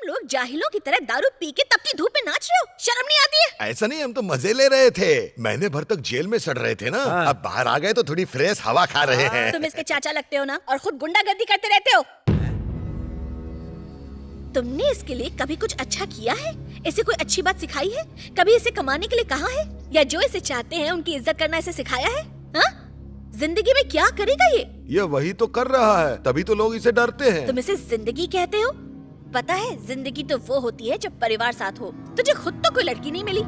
लोग जाहिलों की तरह दारू पी के तपती धूप में नाच रहे हो, शर्म नहीं आती है? ऐसा नहीं, हम तो मजे ले रहे थे। महीने भर तक जेल में सड़ रहे थे ना, अब बाहर आ गए तो थोड़ी फ्रेश हवा खा रहे हैं। तुम इसके चाचा लगते हो ना, और खुद गुंडागर्दी करते रहते हो। तुमने इसके लिए कभी कुछ अच्छा किया है? इसे कोई अच्छी बात सिखाई है? कभी इसे कमाने के लिए कहा है? या जो इसे चाहते हैं उनकी इज्जत करना इसे सिखाया है? हाँ? जिंदगी में क्या करेगा ये वही तो कर रहा है, तभी तो लोग इसे डरते हैं। तुम इसे जिंदगी कहते हो? पता है, जिंदगी तो वो होती है जब परिवार साथ हो। तुझे खुद तो कोई लड़की नहीं मिली।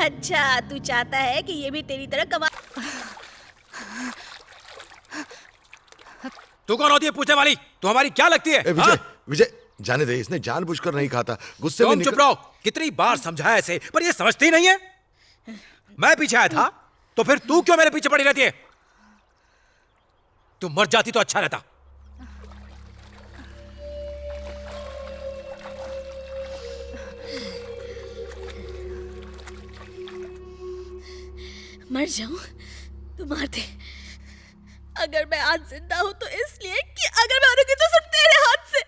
अच्छा, तू चाहता है कि ये भी तेरी तरह कमा। तू कौन होती है पूछने वाली? तू हमारी क्या लगती है? विजय, विजय, जाने दे, इसने जानबूझकर नहीं खाता, गुस्से में चुप रहो। कितनी बार समझाया इसे, पर ये समझती नहीं है। मैं पीछे आया था तो फिर तू क्यों मेरे पीछे पड़ी रहती है? तू मर जाती तो अच्छा रहता। मर जाऊं तो मार दे। अगर मैं आज जिंदा हूं तो इसलिए कि अगर मैं मरूंगी तो सिर्फ तेरे हाथ से।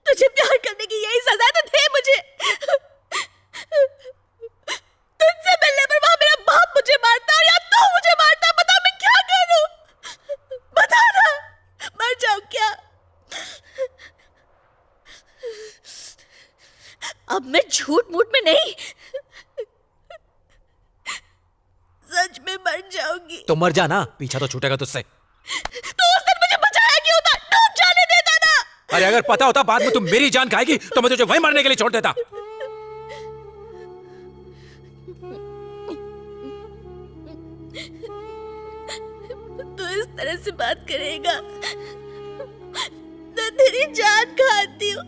तुझे प्यार करने की यही सजा तो दे मुझे। तुझसे मिलने पर वहां मेरा बाप मुझे मारता और या तू मुझे मारता। बता मैं क्या करूं? बता ना, मर जाऊं क्या? अब मैं झूठ मूठ में नहीं, सच में मर जाऊंगी। तो मर जा ना, पीछा तो छूटेगा तुझसे। तो उस दिन मुझे बचाया क्यों था? डूब जाने देता ना। अरे अगर पता होता बाद में तुम मेरी जान खाएगी तो मैं तुझे वहीं मरने के लिए छोड़ देता। तू इस तरह से बात करेगा? मैं तेरी जान खाती हूँ।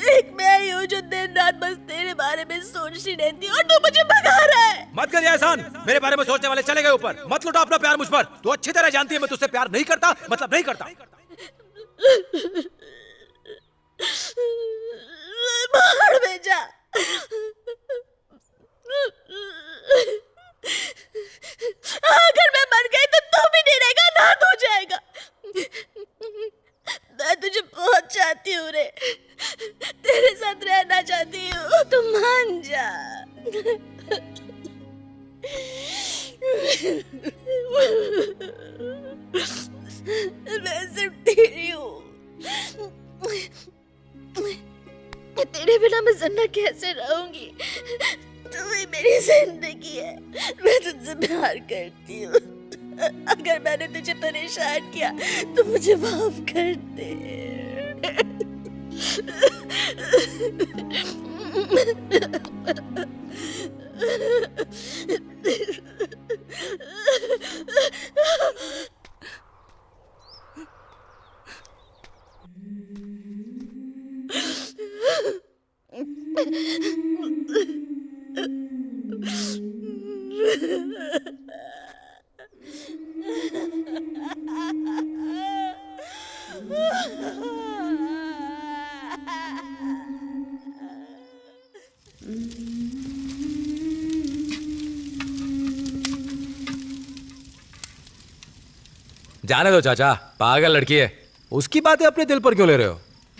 एक मैं ही हूँ जो दिन रात बस तेरे बारे में सोचती रहती हूँ और तू मुझे भगा रहा है। मत करिए एहसान, मेरे बारे में सोचने वाले चले गए ऊपर। मत लुटा अपना प्यार मुझ पर। तू अच्छी तरह जानती है मैं तुझसे प्यार नहीं करता, मतलब नहीं करता। मार भेजा। अगर मैं मर गई तो तू भी नहीं रहेगा, अनाथ हो जाएगा। मैं तुझे बहुत चाहती हूँ रे, तेरे साथ रहना चाहती हूँ, तू मान जा। मैं सिर्फ तेरी हूँ। तेरे बिना मैं जिंदा कैसे रहूंगी? तू ही मेरी जिंदगी है। मैं तुझसे प्यार करती हूँ। अगर मैंने तुझे परेशान किया तो मुझे माफ कर दे। जाने दो चाचा, पागल लड़की है। उसकी बातें अपने दिल पर क्यों ले रहे हो?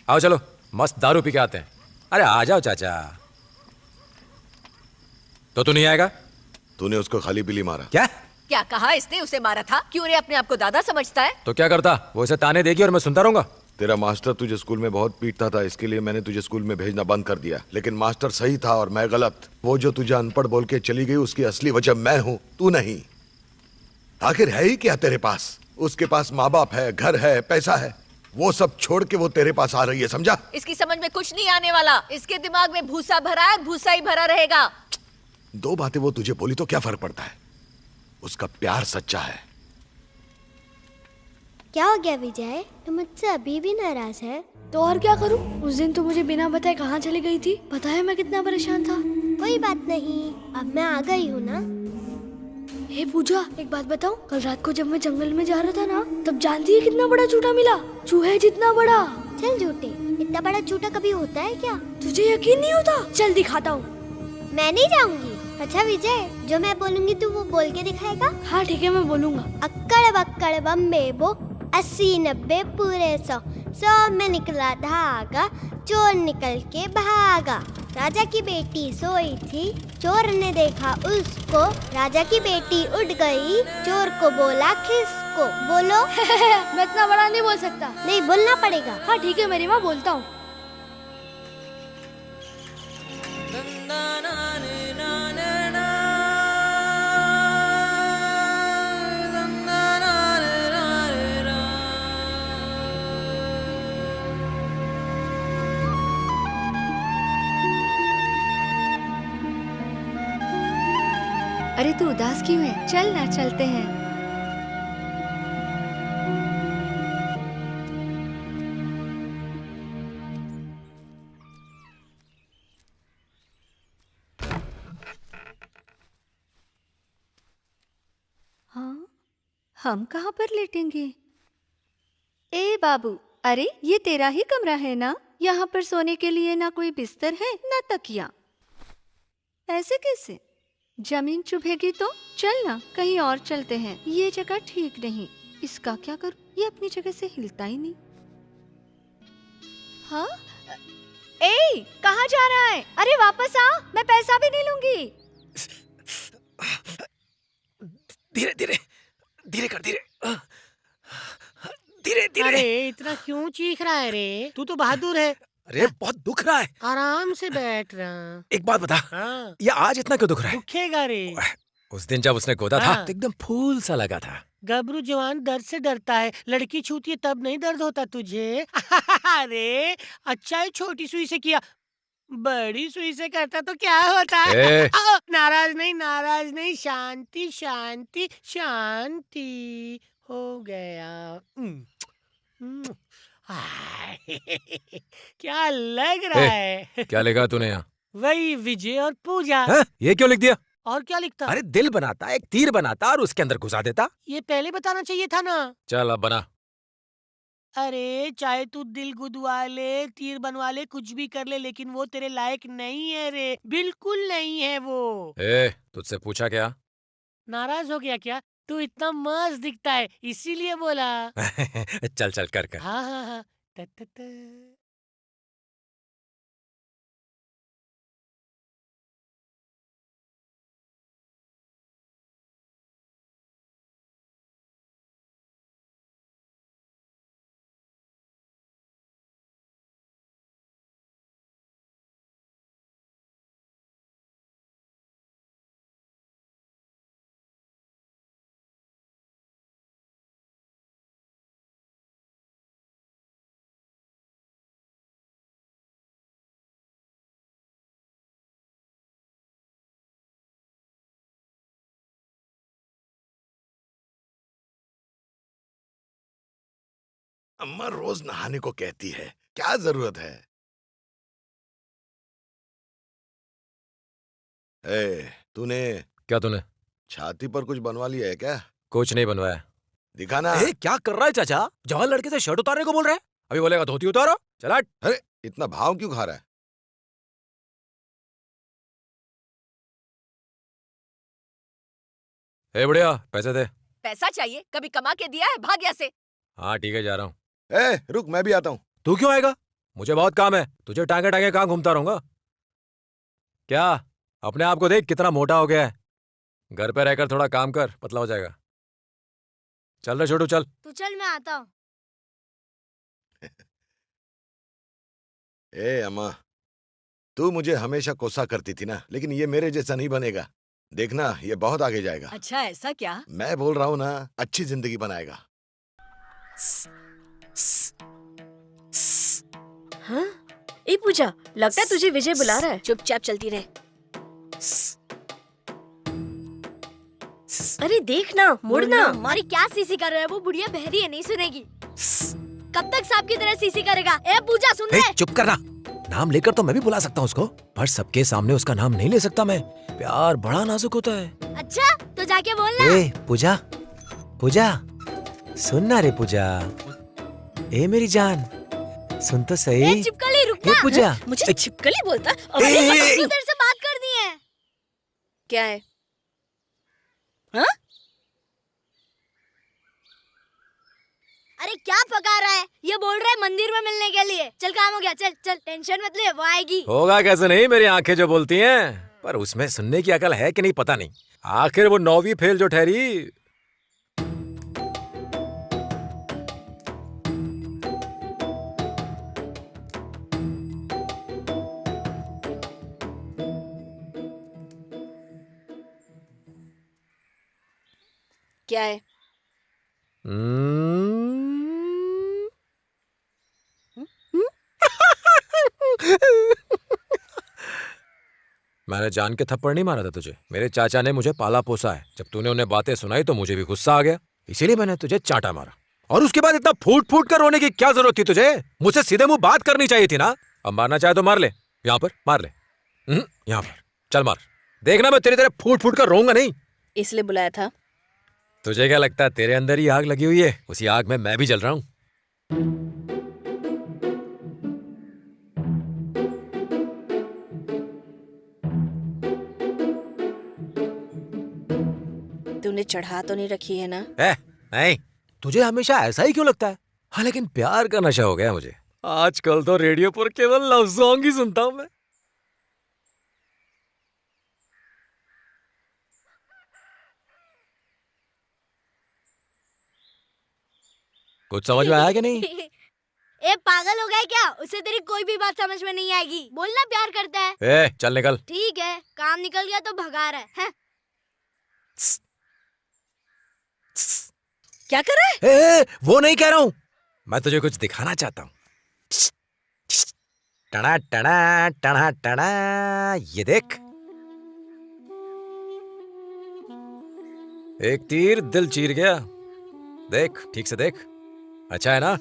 आओ चलो मस्त दारू पी के आते हैं। अरे आ जाओ चाचा। तो तू नहीं आएगा? तूने उसको खाली बिली मारा। क्या क्या कहा इसने? उसे मारा था? क्यों रे अपने आप को दादा समझता है? तो क्या करता? वो इसे ताने देगी और मैं सुनता रहूंगा। तेरा मास्टर तुझे स्कूल में बहुत पीटता था, इसके लिए मैंने तुझे स्कूल में भेजना बंद कर दिया। लेकिन मास्टर सही था और मैं गलत। वो जो तुझे अनपढ़ बोल के चली गई उसकी असली वजह मैं हूँ, तू नहीं। आखिर है ही क्या तेरे पास? उसके पास माँ बाप है, घर है, पैसा है। वो सब छोड़ के वो तेरे पास आ रही है, समझा? इसकी समझ में कुछ नहीं आने वाला। इसके दिमाग में भूसा भरा है, भूसा ही भरा रहेगा। दो बातें वो तुझे बोली तो क्या फर्क पड़ता है? उसका प्यार सच्चा है। क्या हो गया विजय? तुम मुझसे अभी भी नाराज है? तो और क्या करूं? उस दिन तो मुझे बिना बताए कहाँ चली गई थी। पता है मैं कितना परेशान था। कोई बात नहीं, अब मैं आ गई हूँ ना। हे पूजा, एक बात बताऊं? कल रात को जब मैं जंगल में जा रहा था ना, तब जानती है कितना बड़ा चूटा मिला? चूहे जितना बड़ा। चल झूठे, इतना बड़ा चूटा कभी होता है क्या? तुझे यकीन नहीं होता? चल दिखाता हूँ। मैं नहीं जाऊंगी। अच्छा विजय, जो मैं बोलूंगी तू वो बोल के दिखाएगा? हाँ ठीक है, मैं बोलूंगा। अक्कड़ बक्कड़ बम्बे बो, 80 90 पूरे 100, सौ में निकला धागा, चोर निकल के भागा। राजा की बेटी सोई थी, चोर ने देखा उसको, राजा की बेटी उठ गई, चोर को बोला किसको। बोलो। मैं इतना बड़ा नहीं बोल सकता। नहीं, बोलना पड़ेगा। हाँ ठीक है मेरी माँ, बोलता हूँ। अरे तू उदास क्यों है? चल ना, चलते हैं। हाँ, हम कहाँ पर लेटेंगे? ए बाबू, अरे ये तेरा ही कमरा है ना? यहाँ पर सोने के लिए ना कोई बिस्तर है ना तकिया। ऐसे कैसे? जमीन चुभेगी तो चल ना, कहीं और चलते हैं। ये जगह ठीक नहीं। इसका क्या करूं? ये अपनी जगह से हिलता ही नहीं। हाँ? ए, कहाँ जा रहा है? अरे वापस आ, मैं पैसा भी नहीं लूंगी। धीरे धीरे, धीरे कर, धीरे धीरे धीरे। अरे इतना क्यों चीख रहा है रे? तू तो बहादुर है। अरे बहुत दुख रहा है। आराम से बैठ रहा। एक बात बता, हाँ, ये आज इतना क्यों दुख रहा है? दुखेगा रे। उस दिन जब उसने गोदा था हाँ। तो एकदम फूल सा लगा था। गबरू जवान दर्द से डरता है, लड़की छूती है तब नहीं दर्द होता तुझे। अरे अच्छा है छोटी सुई से किया, बड़ी सुई से करता तो क्या होता है? नाराज नहीं, नाराज नहीं, शांति शांति शांति हो गया। हाय, क्या लग रहा है? क्या लिखा तूने यहाँ? वही विजय और पूजा। ये क्यों लिख दिया? और क्या लिखता? अरे दिल बनाता, एक तीर बनाता और उसके अंदर घुसा देता। ये पहले बताना चाहिए था ना। चल अब बना। अरे चाहे तू दिल गुदवा ले, तीर बनवा ले, कुछ भी कर ले, लेकिन वो तेरे लायक नहीं है रे, बिल्कुल नहीं है वो। तुझसे पूछा क्या? नाराज हो गया क्या? तू इतना मस्त दिखता है इसीलिए बोला। चल चल कर कर। हाँ हाँ हाँ। त, त, त। अम्मा रोज नहाने को कहती है, क्या जरूरत है? तूने क्या तूने? छाती पर कुछ बनवा लिया है क्या? कुछ नहीं बनवाया। दिखाना। क्या कर रहा है चाचा? जवान लड़के से शर्ट उतारने को बोल रहा है? अभी बोलेगा धोती उतारो। चला। अरे इतना भाव क्यों खा रहा है? बढ़िया, पैसे दे। पैसा चाहिए? कभी कमा के दिया है? भाग यहाँ से। हाँ ठीक है, जा रहा हूँ। रुक, मैं भी आता हूँ। तू क्यों आएगा? मुझे बहुत काम है। तुझे टांगे टांगे कहाँ घूमता रहूंगा? क्या अपने आप को देख कितना मोटा हो गया है। घर पे रहकर थोड़ा काम कर, पतला हो जाएगा। चल रे छोटू, चल। तू चल, मैं आता हूँ। अम्मा, तू मुझे हमेशा कोसा करती थी ना, लेकिन ये मेरे जैसा नहीं बनेगा। देखना, ये बहुत आगे जाएगा। अच्छा ऐसा क्या? मैं बोल रहा हूँ ना, अच्छी जिंदगी बनाएगा। हाँ? ए पूजा, लगता है तुझे विजय बुला रहा है। चुपचाप चलती रहे। अरे देखना, मुड़ना। हमारी क्या सीसी कर रहा है? वो बुढ़िया बहरी है, नहीं सुनेगी। कब तक सांप की तरह सीसी करेगा? ए पूजा, सुन ले। चुप करना। नाम लेकर तो मैं भी बुला सकता हूँ उसको, पर सबके सामने उसका नाम नहीं ले सकता मैं। प्यार बड़ा नाजुक होता है। अच्छा तो जाके बोलना। पूजा, पूजा सुन ना रे पूजा। मेरी जान, सुन तो सही। चिपकली, रुक जा। पूजा, मुझे छिपकली बोलता? कितनी देर से बात कर दी है। क्या है? हाँ? अरे क्या पका रहा है? ये बोल रहा है मंदिर में मिलने के लिए। चल काम हो गया, चल चल, टेंशन मत ले, वो आएगी। होगा कैसे नहीं, मेरी आंखें जो बोलती हैं, पर उसमें सुनने की अकल है कि नहीं पता नहीं। आखिर वो 9वीं फेल जो ठहरी। क्या है? मैंने जान के थप्पड़ नहीं मारा था तुझे। मेरे चाचा ने मुझे पाला पोसा है। जब तूने उन्हें बातें सुनाई तो मुझे भी गुस्सा आ गया, इसीलिए मैंने तुझे चांटा मारा। और उसके बाद इतना फूट फूट कर रोने की क्या जरूरत थी तुझे? मुझसे सीधे मुंह बात करनी चाहिए थी ना। अब मारना चाहे तो मार ले, यहाँ पर मार ले। यहाँ पर चल मार, देखना मैं तेरी तरह फूट फूट कर रोऊंगा नहीं। इसलिए बुलाया था? तुझे क्या लगता है तेरे अंदर ही आग लगी हुई है? उसी आग में मैं भी जल रहा हूं। तूने चढ़ा तो नहीं रखी है ना? नहीं, तुझे हमेशा ऐसा ही क्यों लगता है? हाँ, लेकिन प्यार का नशा हो गया मुझे। आजकल तो रेडियो पर केवल लव सॉन्ग ही सुनता हूं मैं। कुछ समझ में आया कि नहीं? ए पागल हो गया है क्या? उसे तेरी कोई भी बात समझ में नहीं आएगी। बोलना प्यार करता है। चल निकल। ठीक है, काम निकल गया तो भगा रहा है। क्या कर रहा है? वो नहीं कह रहा हूं, मैं तुझे कुछ दिखाना चाहता हूं। टना टना टना टना, ये देख। एक तीर दिल चीर गया। देख, ठीक से देख। अच्छा है ना?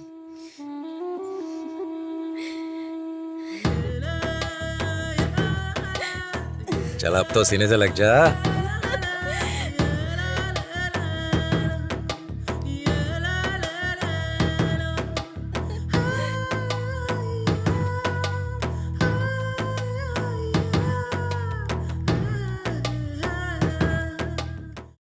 चल अब तो सीने से लग जा।